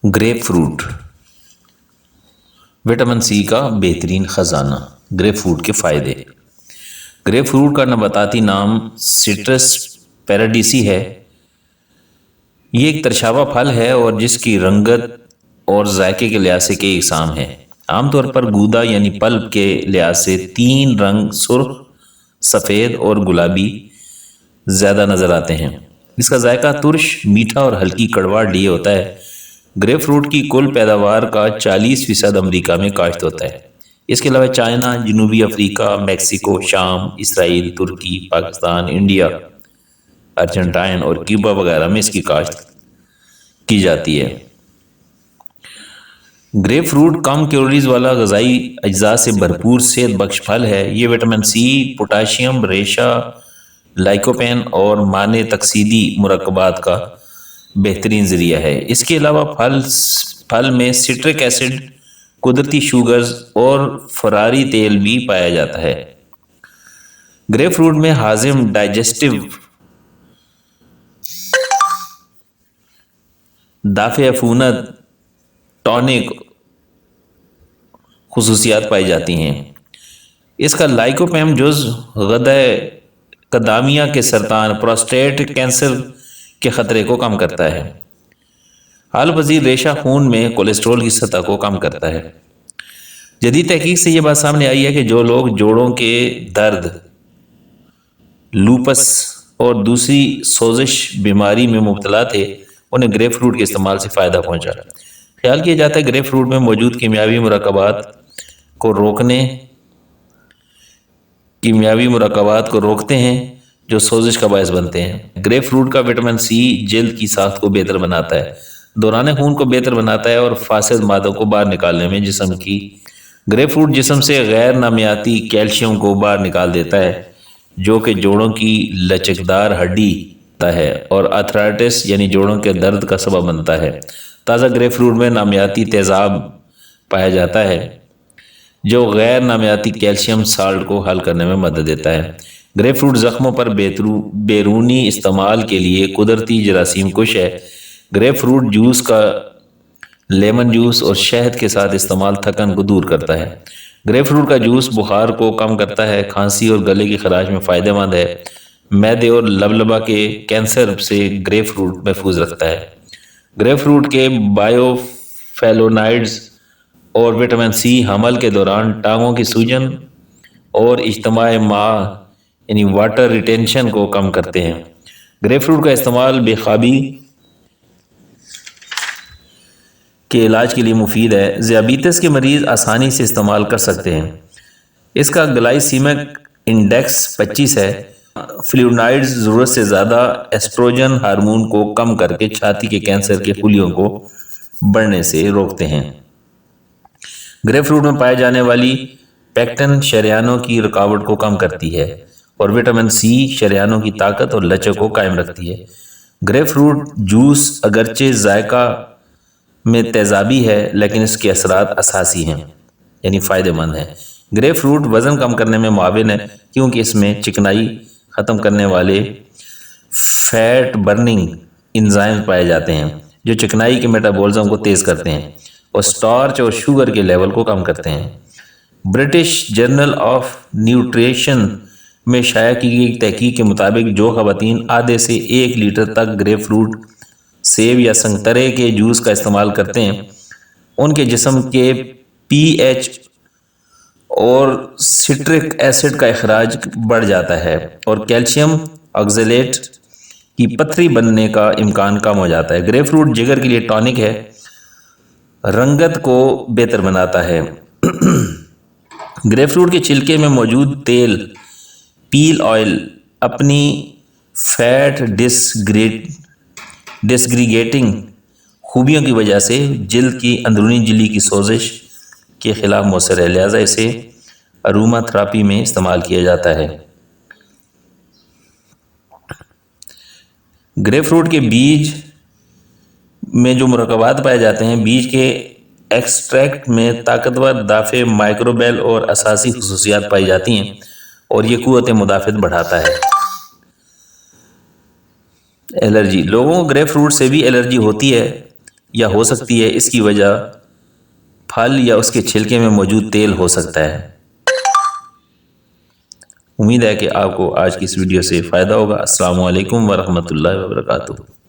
Grip fruit vitamin C کا بہترین خزانہ۔ گریپ فروٹ کے فائدے۔ گریپ فروٹ کا نباتاتی نام سٹرس پیراڈیسی ہے۔ یہ ایک ترشابہ پھل ہے اور جس کی رنگت اور ذائقے کے لحاظ سے کئی اقسام ہے۔ عام طور پر گودا یعنی پلپ کے لحاظ سے 3 رنگ سرخ، سفید اور گلابی زیادہ نظر آتے ہیں۔ اس کا ذائقہ ترش، میٹھا اور ہلکی کڑواہٹ لیے ہوتا ہے۔ گریپ فروٹ کی کل پیداوار کا 40% امریکہ میں کاشت ہوتا ہے۔ اس کے علاوہ چائنا، جنوبی افریقہ، میکسیکو، شام، اسرائیل، ترکی، پاکستان، انڈیا، ارجنٹائن اور کیوبا وغیرہ میں اس کی کاشت کی جاتی ہے۔ گریپ فروٹ کم کیلوریز والا غذائی اجزاء سے بھرپور صحت بخش پھل ہے۔ یہ وٹامن سی، پوٹاشیم، ریشہ، لائکوپین اور معنی تکسیدی مرکبات کا بہترین ذریعہ ہے۔ اس کے علاوہ پھل میں سٹرک ایسڈ، قدرتی شوگرز اور فراری تیل بھی پایا جاتا ہے۔ گریپ فروٹ میں ہاضم، ڈائجسٹو، دافع عفونت، ٹونک خصوصیات پائی جاتی ہیں۔ اس کا لائکوپین جز غدہ قدامیہ کے سرطان، پروسٹیٹ کینسر کے خطرے کو کم کرتا ہے۔ حال پذیر ریشہ خون میں کولیسٹرول کی سطح کو کم کرتا ہے۔ جدید تحقیق سے یہ بات سامنے آئی ہے کہ جو لوگ جوڑوں کے درد، لوپس اور دوسری سوزش بیماری میں مبتلا تھے، انہیں گریپ فروٹ کے استعمال سے فائدہ پہنچا۔ خیال کیا جاتا ہے گریپ فروٹ میں موجود کیمیاوی مرکبات کو روکتے ہیں جو سوزش کا باعث بنتے ہیں۔ گریپ فروٹ کا وٹامن سی جلد کی ساخت کو بہتر بناتا ہے، دوران خون کو بہتر بناتا ہے اور فاسد مادوں کو باہر نکالنے میں گریپ فروٹ جسم سے غیر نامیاتی کیلشیم کو باہر نکال دیتا ہے، جو کہ جوڑوں کی لچکدار ہڈی ہے اور آرتھرائٹس یعنی جوڑوں کے درد کا سبب بنتا ہے۔ تازہ گریپ فروٹ میں نامیاتی تیزاب پایا جاتا ہے جو غیر نامیاتی کیلشیم سالٹ کو حل کرنے میں مدد دیتا ہے۔ گریپ فروٹ زخموں پر بیرونی استعمال کے لیے قدرتی جراثیم کش ہے۔ گریپ فروٹ جوس کا لیمن جوس اور شہد کے ساتھ استعمال تھکن کو دور کرتا ہے۔ گریپ فروٹ کا جوس بخار کو کم کرتا ہے، کھانسی اور گلے کی خراش میں فائدہ مند ہے۔ معدے اور لبلبہ کے کینسر سے گریپ فروٹ محفوظ رکھتا ہے۔ گریپ فروٹ کے بائیو فلونائڈز اور وٹامن سی حمل کے دوران ٹانگوں کی سوجن اور اجتماع ماء یعنی واٹر ریٹینشن کو کم کرتے ہیں۔ گریپ فروٹ کا استعمال بے خوابی کے علاج کے لیے مفید ہے۔ ذیابیطس کے مریض آسانی سے استعمال کر سکتے ہیں۔ اس کا گلائسیمک انڈیکس 25 ہے۔ فلیونائڈز ضرورت سے زیادہ ایسٹروجن ہارمون کو کم کر کے چھاتی کے کینسر کے خلیوں کو بڑھنے سے روکتے ہیں۔ گریپ فروٹ میں پائے جانے والی پیکٹن شریانوں کی رکاوٹ کو کم کرتی ہے اور وٹامن سی شریانوں کی طاقت اور لچک کو قائم رکھتی ہے۔ گریپ فروٹ جوس اگرچہ ذائقہ میں تیزابی ہے لیکن اس کے اثرات اساسی ہیں یعنی فائدہ مند ہیں۔ گریپ فروٹ وزن کم کرنے میں معاون ہے کیونکہ اس میں چکنائی ختم کرنے والے فیٹ برننگ انزائم پائے جاتے ہیں جو چکنائی کے میٹابولزم کو تیز کرتے ہیں اور سٹارچ اور شوگر کے لیول کو کم کرتے ہیں۔ برٹش جرنل آف نیوٹریشن میں شائع کی گئی تحقیق کے مطابق جو خواتین آدھے سے 1 لیٹر تک گریپ فروٹ، سیب یا سنگترے کے جوس کا استعمال کرتے ہیں، ان کے جسم کے پی ایچ اور سٹرک ایسڈ کا اخراج بڑھ جاتا ہے اور کیلشیم آکزیلیٹ کی پتھری بننے کا امکان کم ہو جاتا ہے۔ گریپ فروٹ جگر کے لیے ٹونک ہے، رنگت کو بہتر بناتا ہے۔ گریپ فروٹ کے چھلکے میں موجود تیل، پیل آئل، اپنی فیٹ ڈسگریگیٹنگ خوبیوں کی وجہ سے جلد کی اندرونی جھلی کی سوزش کے خلاف مؤثر ہے، لہذا اسے اروما تھراپی میں استعمال کیا جاتا ہے۔ گریپ فروٹ کے بیج میں جو مرکبات پائے جاتے ہیں، بیج کے ایکسٹریکٹ میں طاقتور دافع، مائکروبیل اور اساسی خصوصیات پائی جاتی ہیں اور یہ قوت مدافعت بڑھاتا ہے۔ الرجی، لوگوں کو گریپ فروٹ سے بھی الرجی ہوتی ہے یا ہو سکتی ہے اس کی وجہ پھل یا اس کے چھلکے میں موجود تیل ہو سکتا ہے۔ امید ہے کہ آپ کو آج کی اس ویڈیو سے فائدہ ہوگا۔ السلام علیکم ورحمۃ اللہ وبرکاتہ۔